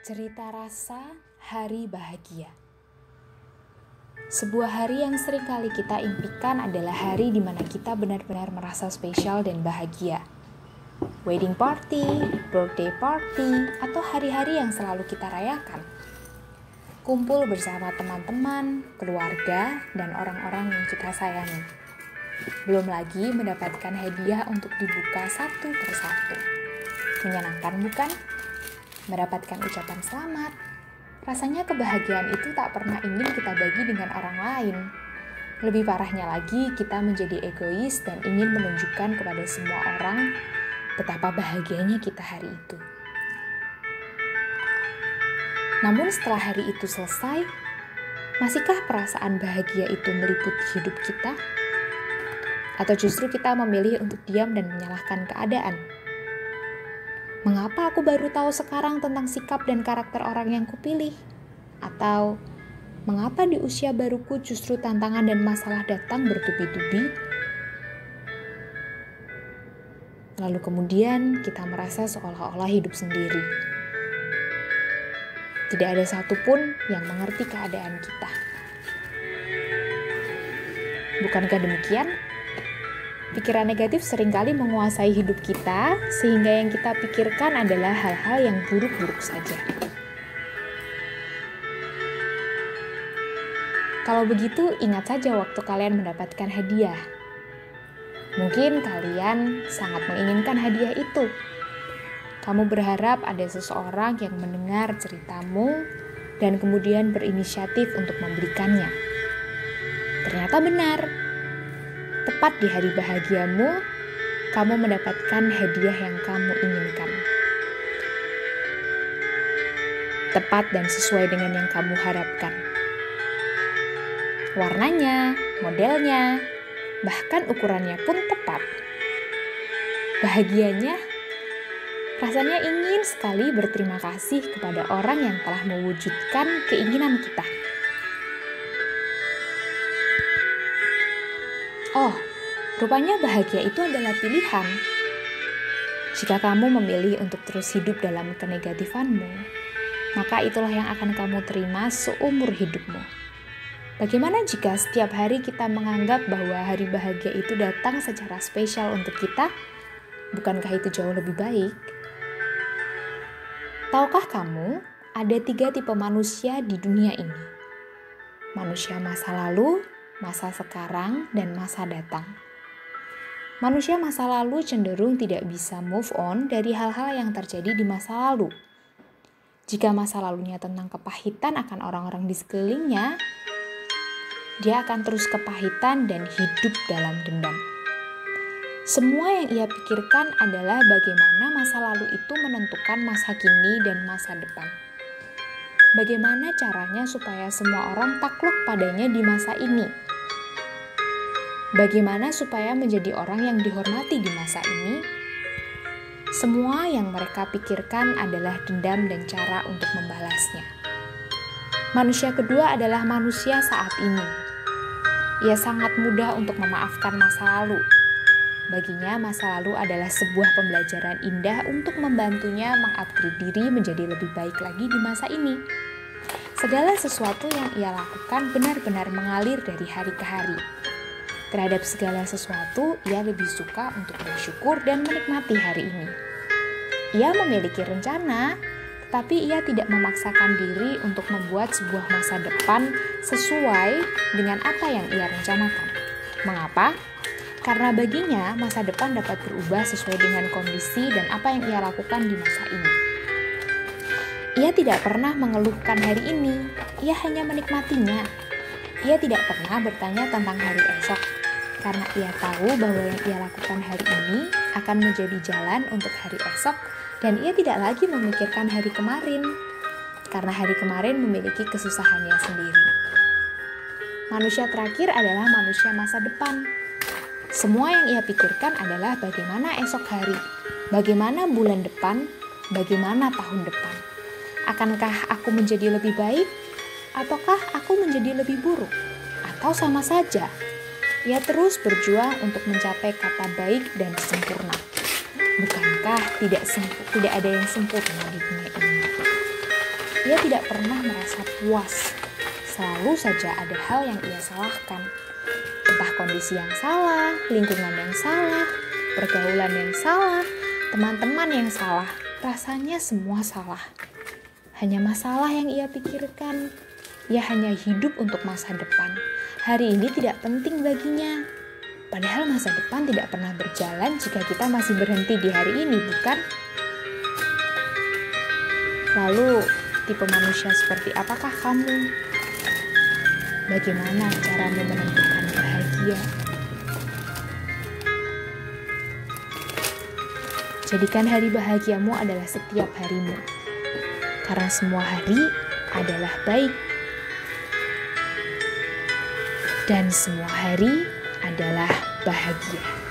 Cerita rasa hari bahagia. Sebuah hari yang sering kali kita impikan adalah hari di mana kita benar-benar merasa spesial dan bahagia. Wedding party, birthday party, atau hari-hari yang selalu kita rayakan. Kumpul bersama teman-teman, keluarga, dan orang-orang yang kita sayangi. Belum lagi mendapatkan hadiah untuk dibuka satu persatu. Menyenangkan bukan? Mendapatkan ucapan selamat. Rasanya kebahagiaan itu tak pernah ingin kita bagi dengan orang lain. Lebih parahnya lagi, kita menjadi egois dan ingin menunjukkan kepada semua orang betapa bahagianya kita hari itu. Namun setelah hari itu selesai, masihkah perasaan bahagia itu meliputi hidup kita? Atau justru kita memilih untuk diam dan menyalahkan keadaan? Mengapa aku baru tahu sekarang tentang sikap dan karakter orang yang kupilih? Atau, mengapa di usia baruku justru tantangan dan masalah datang bertubi-tubi? Lalu kemudian kita merasa seolah-olah hidup sendiri. Tidak ada satupun yang mengerti keadaan kita. Bukankah demikian? Pikiran negatif seringkali menguasai hidup kita, sehingga yang kita pikirkan adalah hal-hal yang buruk-buruk saja. Kalau begitu, ingat saja waktu kalian mendapatkan hadiah. Mungkin kalian sangat menginginkan hadiah itu. Kamu berharap ada seseorang yang mendengar ceritamu dan kemudian berinisiatif untuk memberikannya. Ternyata benar. Tepat di hari bahagiamu, kamu mendapatkan hadiah yang kamu inginkan. Tepat dan sesuai dengan yang kamu harapkan. Warnanya, modelnya, bahkan ukurannya pun tepat. Bahagianya, rasanya ingin sekali berterima kasih kepada orang yang telah mewujudkan keinginan kita. Oh, rupanya bahagia itu adalah pilihan. Jika kamu memilih untuk terus hidup dalam kenegatifanmu, maka itulah yang akan kamu terima seumur hidupmu. Bagaimana jika setiap hari kita menganggap bahwa hari bahagia itu datang secara spesial untuk kita? Bukankah itu jauh lebih baik? Tahukah kamu, ada 3 tipe manusia di dunia ini. Manusia masa lalu, masa sekarang, dan masa datang. Manusia masa lalu cenderung tidak bisa move on dari hal-hal yang terjadi di masa lalu. Jika masa lalunya tentang kepahitan akan orang-orang di sekelilingnya, dia akan terus kepahitan dan hidup dalam dendam. Semua yang ia pikirkan adalah bagaimana masa lalu itu menentukan masa kini dan masa depan. Bagaimana caranya supaya semua orang takluk padanya di masa ini? Bagaimana supaya menjadi orang yang dihormati di masa ini? Semua yang mereka pikirkan adalah dendam dan cara untuk membalasnya. Manusia kedua adalah manusia saat ini. Ia sangat mudah untuk memaafkan masa lalu. Baginya, masa lalu adalah sebuah pembelajaran indah untuk membantunya mengupgrade diri menjadi lebih baik lagi di masa ini. Segala sesuatu yang ia lakukan benar-benar mengalir dari hari ke hari. Terhadap segala sesuatu, ia lebih suka untuk bersyukur dan menikmati hari ini. Ia memiliki rencana, tetapi ia tidak memaksakan diri untuk membuat sebuah masa depan sesuai dengan apa yang ia rencanakan. Mengapa? Karena baginya, masa depan dapat berubah sesuai dengan kondisi dan apa yang ia lakukan di masa ini. Ia tidak pernah mengeluhkan hari ini, ia hanya menikmatinya. Ia tidak pernah bertanya tentang hari esok, karena ia tahu bahwa yang ia lakukan hari ini akan menjadi jalan untuk hari esok, dan ia tidak lagi memikirkan hari kemarin, karena hari kemarin memiliki kesusahannya sendiri. Manusia terakhir adalah manusia masa depan. Semua yang ia pikirkan adalah bagaimana esok hari, bagaimana bulan depan, bagaimana tahun depan. Akankah aku menjadi lebih baik? Ataukah aku menjadi lebih buruk? Atau sama saja? Ia terus berjuang untuk mencapai kata baik dan sempurna. Bukankah tidak ada yang sempurna di dunia ini? Ia tidak pernah merasa puas. Selalu saja ada hal yang ia salahkan. Entah kondisi yang salah, lingkungan yang salah, pergaulan yang salah, teman-teman yang salah. Rasanya semua salah. Hanya masalah yang ia pikirkan. Ia hanya hidup untuk masa depan. Hari ini tidak penting baginya. Padahal masa depan tidak pernah berjalan jika kita masih berhenti di hari ini, bukan? Lalu, tipe manusia seperti apakah kamu? Bagaimana caramu menentukan bahagia? Jadikan hari bahagiamu adalah setiap harimu. Karena semua hari adalah baik. Dan semua hari adalah bahagia.